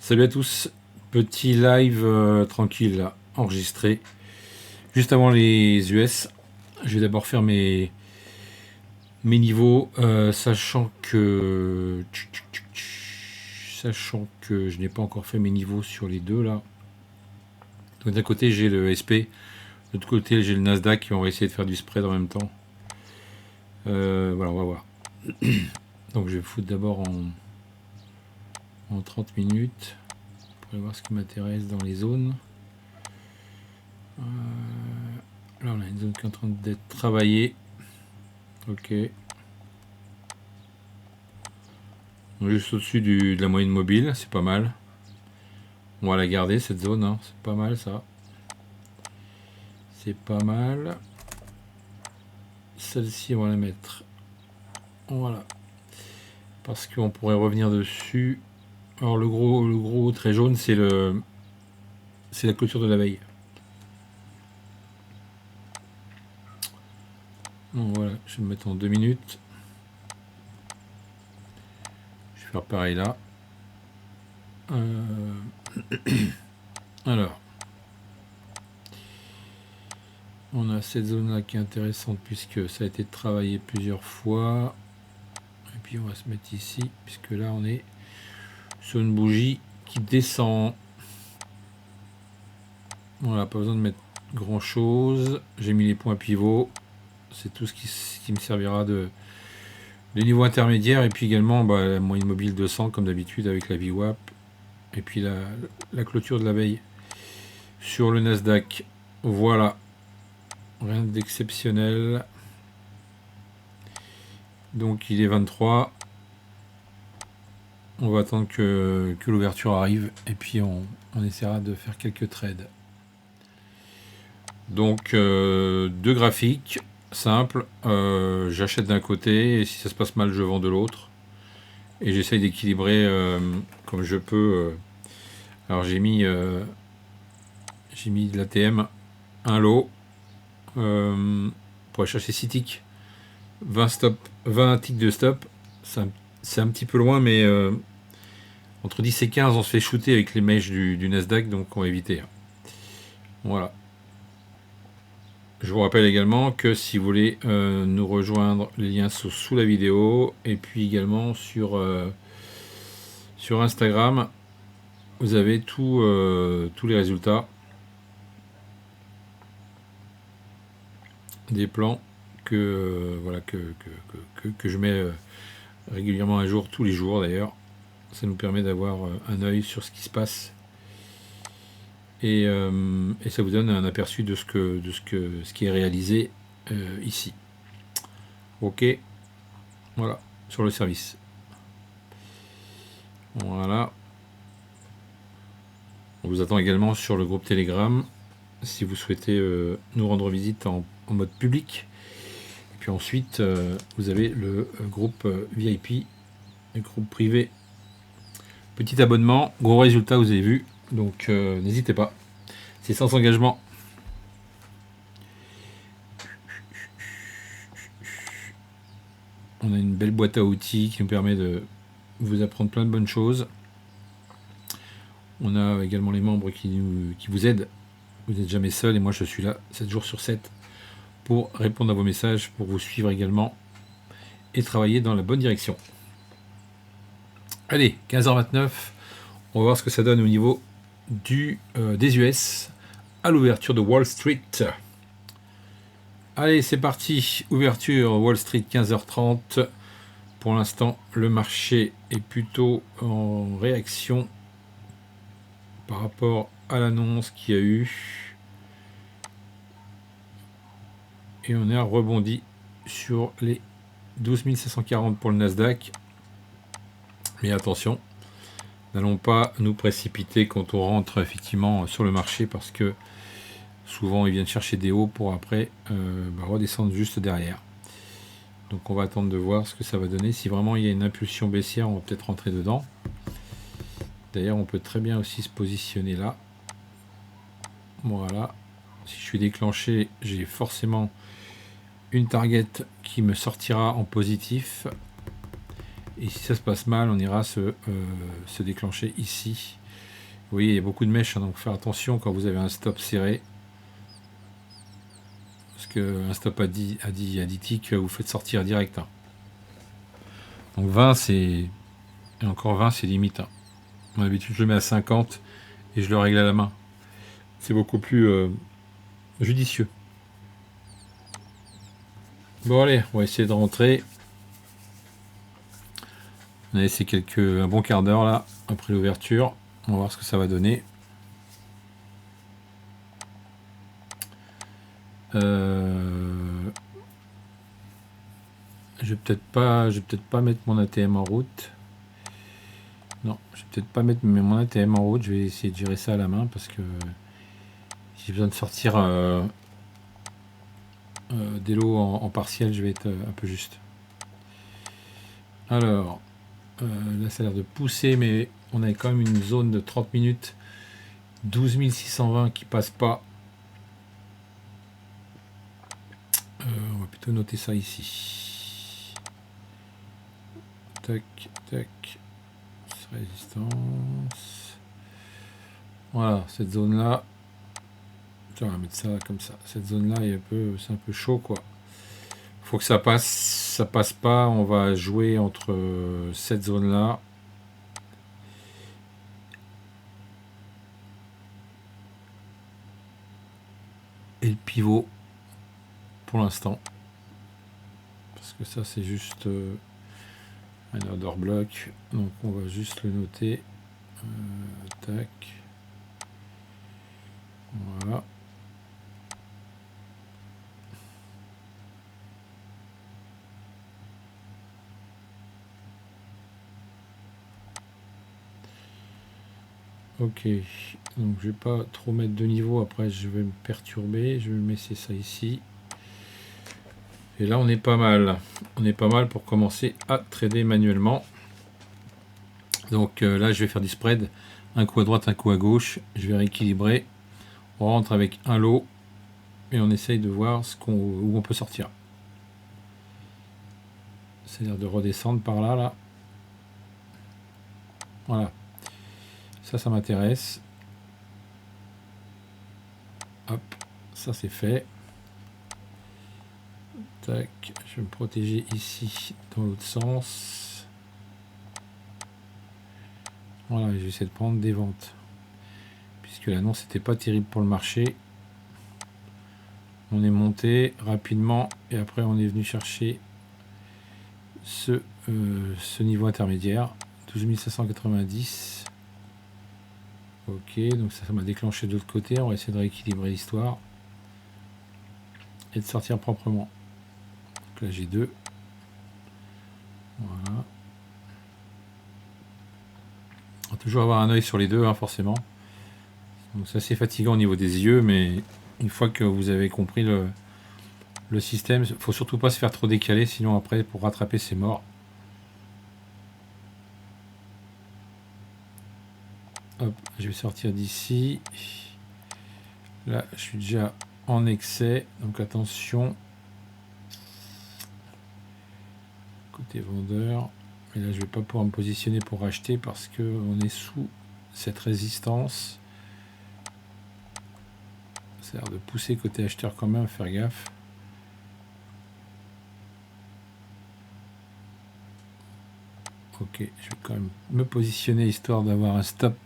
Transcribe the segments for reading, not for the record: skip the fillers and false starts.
Salut à tous, petit live tranquille là, enregistré juste avant les US. Je vais d'abord faire mes niveaux, sachant que je n'ai pas encore fait mes niveaux sur les deux là. Donc d'un côté j'ai le SP, de l'autre côté j'ai le Nasdaq et on va essayer de faire du spread en même temps. Voilà, on va voir. Donc je vais foutre d'abord en 30 minutes pour voir ce qui m'intéresse dans les zones. Là on a une zone qui est en train d'être travaillée. Ok. On est juste au-dessus de la moyenne mobile, c'est pas mal. On va la garder cette zone, hein. C'est pas mal ça. C'est pas mal. Celle-ci on va la mettre. Voilà. Parce qu'on pourrait revenir dessus. Alors le gros trait jaune c'est la clôture de la veille. Donc voilà, je vais me mettre en 2 minutes. Je vais faire pareil là. Alors. On a cette zone là qui est intéressante puisque ça a été travaillé plusieurs fois. Et puis on va se mettre ici puisque là on est sur une bougie qui descend. Voilà, pas besoin de mettre grand chose. J'ai mis les points pivots. C'est tout ce qui me servira de niveau intermédiaire. Et puis également la moyenne mobile 200 comme d'habitude avec la VWAP. Et puis la clôture de la veille sur le Nasdaq. Voilà. Rien d'exceptionnel. Donc il est 23. On va attendre que l'ouverture arrive. Et puis on essaiera de faire quelques trades. Donc deux graphiques simples, j'achète d'un côté et si ça se passe mal je vends de l'autre et j'essaye d'équilibrer comme je peux. Alors j'ai mis de l'ATM, un lot pour aller chercher 6 ticks, 20 ticks de stop, c'est un petit peu loin mais entre 10 et 15 on se fait shooter avec les mèches du Nasdaq, donc on va éviter. Voilà. Je vous rappelle également que si vous voulez nous rejoindre, les liens sont sous la vidéo et puis également sur Instagram, vous avez tous les résultats des plans que je mets régulièrement à jour, tous les jours d'ailleurs. Ça nous permet d'avoir un œil sur ce qui se passe. Et ça vous donne un aperçu de ce qui est réalisé ici. Ok, voilà, sur le service. Voilà. On vous attend également sur le groupe Telegram si vous souhaitez nous rendre visite en mode public. Et puis ensuite, vous avez le groupe VIP, le groupe privé. Petit abonnement, gros résultat, vous avez vu. Donc n'hésitez pas. C'est sans engagement. On a une belle boîte à outils qui nous permet de vous apprendre plein de bonnes choses. On a également les membres qui vous aident. Vous n'êtes jamais seul et moi je suis là 7 jours sur 7 pour répondre à vos messages, pour vous suivre également et travailler dans la bonne direction. Allez, 15h29, on va voir ce que ça donne au niveau des US à l'ouverture de Wall Street. Allez, c'est parti, ouverture Wall Street 15h30. Pour l'instant, le marché est plutôt en réaction par rapport à l'annonce qu'il y a eu. Et on est rebondi sur les 12 740 pour le Nasdaq. Mais attention, n'allons pas nous précipiter quand on rentre effectivement sur le marché parce que souvent ils viennent chercher des hauts pour après redescendre juste derrière. Donc on va attendre de voir ce que ça va donner. Si vraiment il y a une impulsion baissière, on va peut-être rentrer dedans. D'ailleurs, on peut très bien aussi se positionner là. Voilà. Si je suis déclenché, j'ai forcément une target qui me sortira en positif. Et si ça se passe mal, on ira se déclencher ici. Vous voyez, il y a beaucoup de mèches, hein, donc faire attention quand vous avez un stop serré. Parce qu'un stop à 10 ticks, vous faites sortir direct. Hein. Donc 20, c'est... Et encore 20, c'est limite. Hein. D'habitude, je le mets à 50 et je le règle à la main. C'est beaucoup plus judicieux. Bon allez, on va essayer de rentrer. On a laissé un bon quart d'heure là, après l'ouverture. On va voir ce que ça va donner. Je vais peut-être pas mettre mon ATM en route. Non, je vais peut-être pas mettre mon ATM en route. Je vais essayer de gérer ça à la main parce que j'ai besoin de sortir des lots en partiel. Je vais être un peu juste. Alors, là ça a l'air de pousser, mais on a quand même une zone de 30 minutes. 12 620 qui passe pas. On va plutôt noter ça ici. Tac, tac. Résistance. Voilà, cette zone là. On va mettre ça comme ça. Cette zone là c'est un peu chaud quoi. Faut que ça passe. Ça passe pas. On va jouer entre cette zone là. Et le pivot. Pour l'instant. Parce que ça c'est juste un order block. Donc on va juste le noter. Tac. Voilà. Ok, donc je vais pas trop mettre de niveau, après je vais me perturber, je vais me laisser ça ici. Et là on est pas mal, pour commencer à trader manuellement. Donc là je vais faire du spread, un coup à droite, un coup à gauche, je vais rééquilibrer, on rentre avec un lot et on essaye de voir où on peut sortir. C'est-à-dire de redescendre par là, là. Voilà. Ça m'intéresse. Hop, ça c'est fait. Tac, je vais me protéger ici dans l'autre sens. Voilà, je vais essayer de prendre des ventes. Puisque l'annonce n'était pas terrible pour le marché. On est monté rapidement et après on est venu chercher ce niveau intermédiaire. 12 590. Ok, donc ça m'a déclenché de l'autre côté. On va essayer de rééquilibrer l'histoire et de sortir proprement. Donc là j'ai deux. Voilà. On va toujours avoir un œil sur les deux, hein, forcément. Donc c'est assez fatigant au niveau des yeux, mais une fois que vous avez compris le système, il ne faut surtout pas se faire trop décaler, sinon après pour rattraper c'est mort. Hop, je vais sortir d'ici. Là, je suis déjà en excès, donc attention. Côté vendeur. Et là, je vais pas pouvoir me positionner pour acheter parce que on est sous cette résistance. Ça a l'air de pousser côté acheteur quand même, faire gaffe. Ok, je vais quand même me positionner histoire d'avoir un stop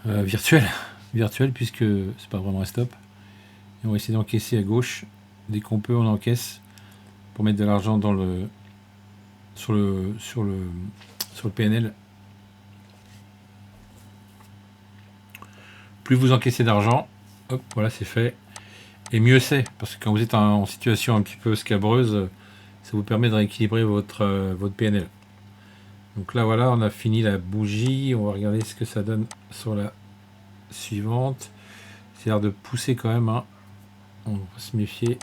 virtuel puisque c'est pas vraiment un stop. Et on va essayer d'encaisser à gauche. Dès qu'on peut, on encaisse pour mettre de l'argent sur le PNL. Plus vous encaissez d'argent, hop, voilà, c'est fait. Et mieux c'est, parce que quand vous êtes en situation un petit peu scabreuse, ça vous permet de rééquilibrer votre PNL. Donc là, voilà, on a fini la bougie. On va regarder ce que ça donne sur la suivante. C'est l'air de pousser quand même. Hein. On va se méfier.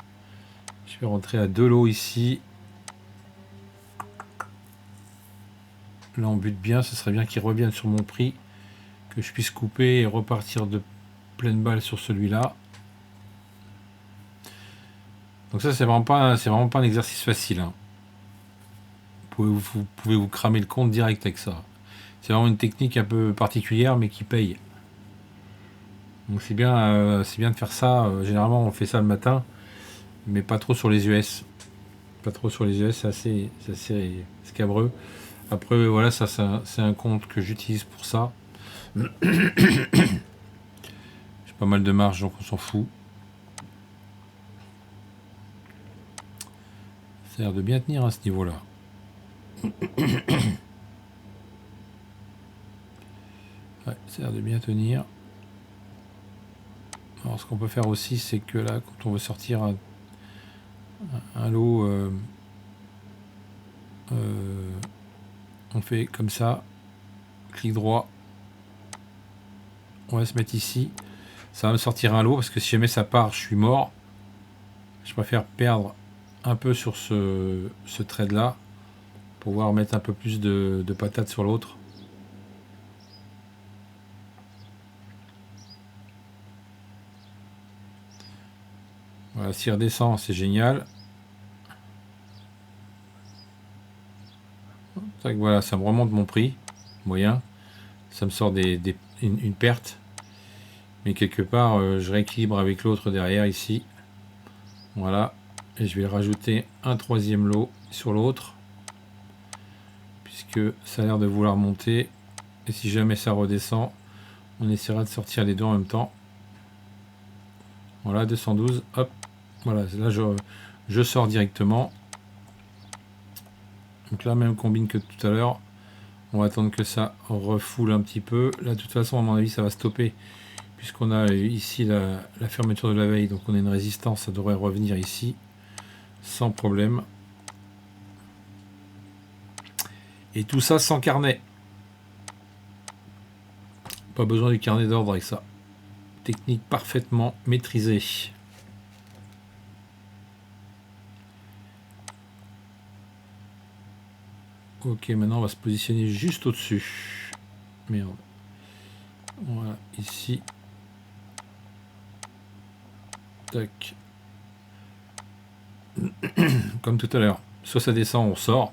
Je vais rentrer à 2 lots ici. Là, on bute bien. Ce serait bien qu'il revienne sur mon prix. Que je puisse couper et repartir de pleine balle sur celui-là. Donc ça, c'est vraiment pas un exercice facile. Hein. vous pouvez vous cramer le compte direct avec ça. C'est vraiment une technique un peu particulière, mais qui paye. Donc c'est bien de faire ça. Généralement, on fait ça le matin, mais pas trop sur les US. Pas trop sur les US, c'est assez scabreux. Après, voilà, ça, c'est un compte que j'utilise pour ça. J'ai pas mal de marge, donc on s'en fout. Ça a l'air de bien tenir à ce niveau-là. Ouais, ça a l'air de bien tenir. Alors, ce qu'on peut faire aussi, c'est que là, quand on veut sortir un lot, on fait comme ça, clic droit. On va se mettre ici. Ça va me sortir un lot, parce que si jamais ça part, je suis mort. Je préfère perdre un peu sur ce trade-là, pour pouvoir mettre un peu plus de patates sur l'autre. Voilà, s'il redescend, c'est génial. Voilà, ça me remonte mon prix moyen. Ça me sort une perte. Mais quelque part, je rééquilibre avec l'autre derrière ici. Voilà. Et je vais rajouter un troisième lot sur l'autre. Puisque ça a l'air de vouloir monter. Et si jamais ça redescend, on essaiera de sortir les deux en même temps. Voilà, 212. Hop. Voilà, là je sors directement. Donc là, même combine que tout à l'heure. On va attendre que ça refoule un petit peu. Là, de toute façon, à mon avis, ça va stopper. Puisqu'on a ici la fermeture de la veille. Donc on a une résistance, ça devrait revenir ici. Sans problème. Et tout ça sans carnet. Pas besoin du carnet d'ordre avec ça. Technique parfaitement maîtrisée. Ok, maintenant on va se positionner juste au-dessus. Merde. Voilà, ici. Tac. Comme tout à l'heure. Soit ça descend, on sort.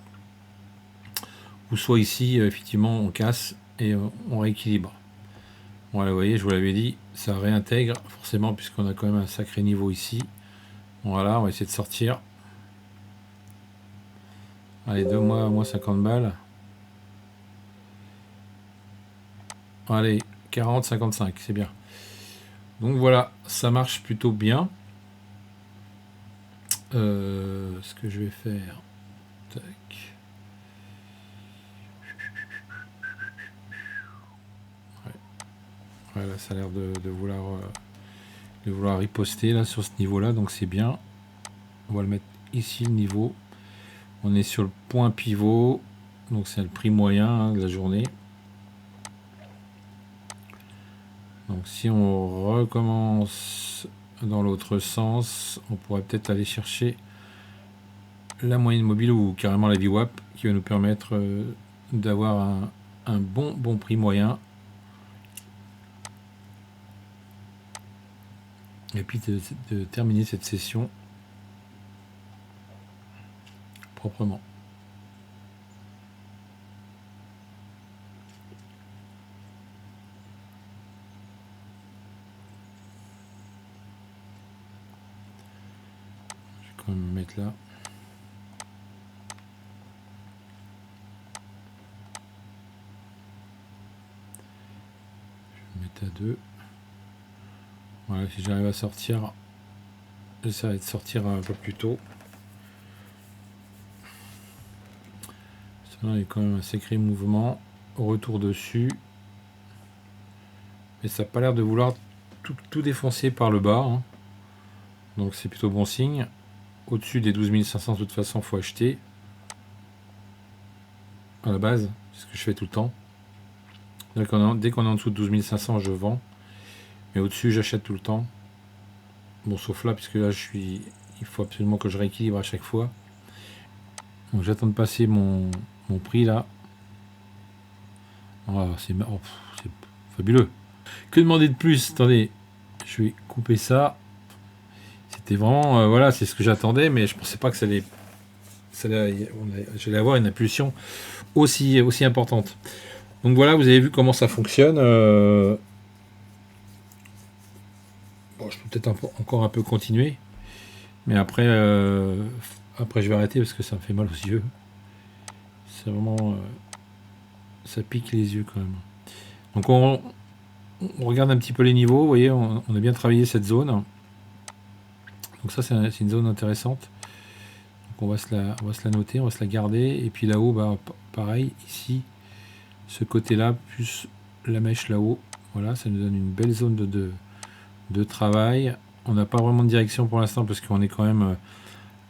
Ou soit ici, effectivement, on casse et on rééquilibre. Voilà, vous voyez, je vous l'avais dit, ça réintègre forcément puisqu'on a quand même un sacré niveau ici. Voilà, on va essayer de sortir. Allez, 2 mois, moins 50 balles. Allez, 40, 55, c'est bien. Donc voilà, ça marche plutôt bien. Ce que je vais faire... Tac. Ouais. Voilà, ça a l'air de vouloir riposter là sur ce niveau-là, donc c'est bien. On va le mettre ici, le niveau. On est sur le point pivot, donc c'est le prix moyen de la journée. Donc si on recommence dans l'autre sens, on pourrait peut-être aller chercher la moyenne mobile ou carrément la VWAP qui va nous permettre d'avoir un bon prix moyen. Et puis de terminer cette session proprement. Je vais quand même me mettre là. Je vais me mettre à 2. Voilà, si j'arrive à sortir, j'essaierai de sortir un peu plus tôt. Il y a quand même un sacré mouvement. Retour dessus. Mais ça n'a pas l'air de vouloir tout défoncer par le bas. Hein. Donc c'est plutôt bon signe. Au-dessus des 12 500, de toute façon, il faut acheter. À la base, c'est ce que je fais tout le temps. Dès qu'on est en dessous de 12 500, je vends. Mais au-dessus, j'achète tout le temps. Bon, sauf là, puisque là, il faut absolument que je rééquilibre à chaque fois. Donc j'attends de passer mon prix là. Oh, c'est fabuleux. Que demander de plus? Attendez, je vais couper ça. C'était vraiment, voilà, c'est ce que j'attendais, mais je pensais pas que ça allait j'allais avoir une impulsion aussi importante. Donc voilà, vous avez vu comment ça fonctionne. Bon, je peux peut-être encore un peu continuer, mais après je vais arrêter parce que ça me fait mal aux yeux. C'est vraiment, ça pique les yeux quand même. Donc on regarde un petit peu les niveaux. Vous voyez, on a bien travaillé cette zone. Donc ça, c'est une zone intéressante. Donc on va se la noter, on va se la garder. Et puis là-haut, bah, pareil, ici, ce côté-là, plus la mèche là-haut. Voilà, ça nous donne une belle zone de travail. On n'a pas vraiment de direction pour l'instant parce qu'on est quand même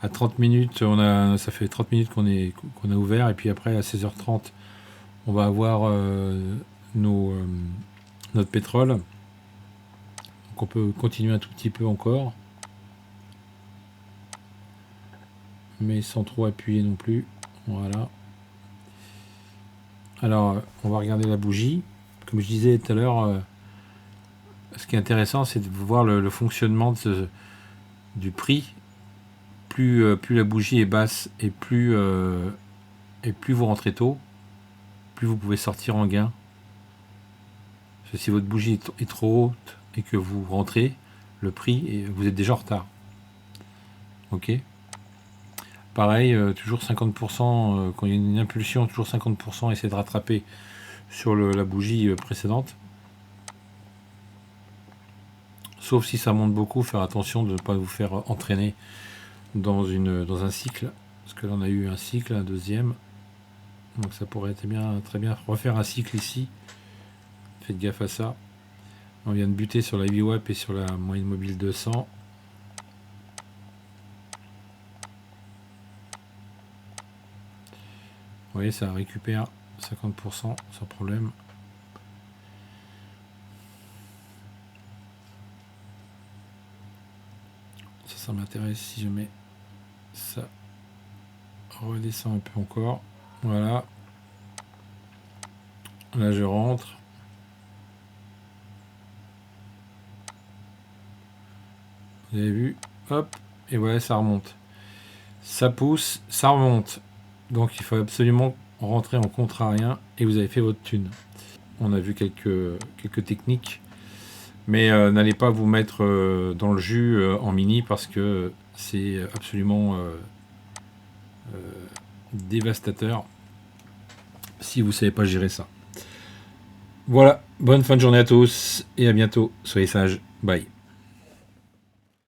à 30 minutes. Ça fait 30 minutes qu'on a ouvert. Et puis après, à 16h30, on va avoir notre pétrole. Donc on peut continuer un tout petit peu encore. Mais sans trop appuyer non plus. Voilà. Alors, on va regarder la bougie. Comme je disais tout à l'heure, ce qui est intéressant, c'est de voir le fonctionnement du prix. Plus la bougie est basse et plus vous rentrez tôt, plus vous pouvez sortir en gain. Parce que si votre bougie est trop haute et que vous rentrez, le prix, et vous êtes déjà en retard. Ok. Pareil, toujours 50%, quand il y a une impulsion, toujours 50%, essayez de rattraper sur la bougie précédente. Sauf si ça monte beaucoup, faire attention de ne pas vous faire entraîner dans un cycle. Parce que là on a eu un cycle, un deuxième. Donc ça pourrait être très bien refaire un cycle ici. Faites gaffe à ça. On vient de buter sur la VWAP et sur la moyenne mobile 200. Vous voyez, ça récupère 50% sans problème. Ça m'intéresse si je mets ça redescend un peu encore. Voilà. Là je rentre. Vous avez vu, hop, et voilà, ça remonte. Ça pousse, ça remonte. Donc il faut absolument rentrer en contrarien et vous avez fait votre thune. On a vu quelques techniques, mais n'allez pas vous mettre dans le jus en mini parce que c'est absolument dévastateur si vous ne savez pas gérer ça. Voilà, bonne fin de journée à tous et à bientôt. Soyez sages, bye.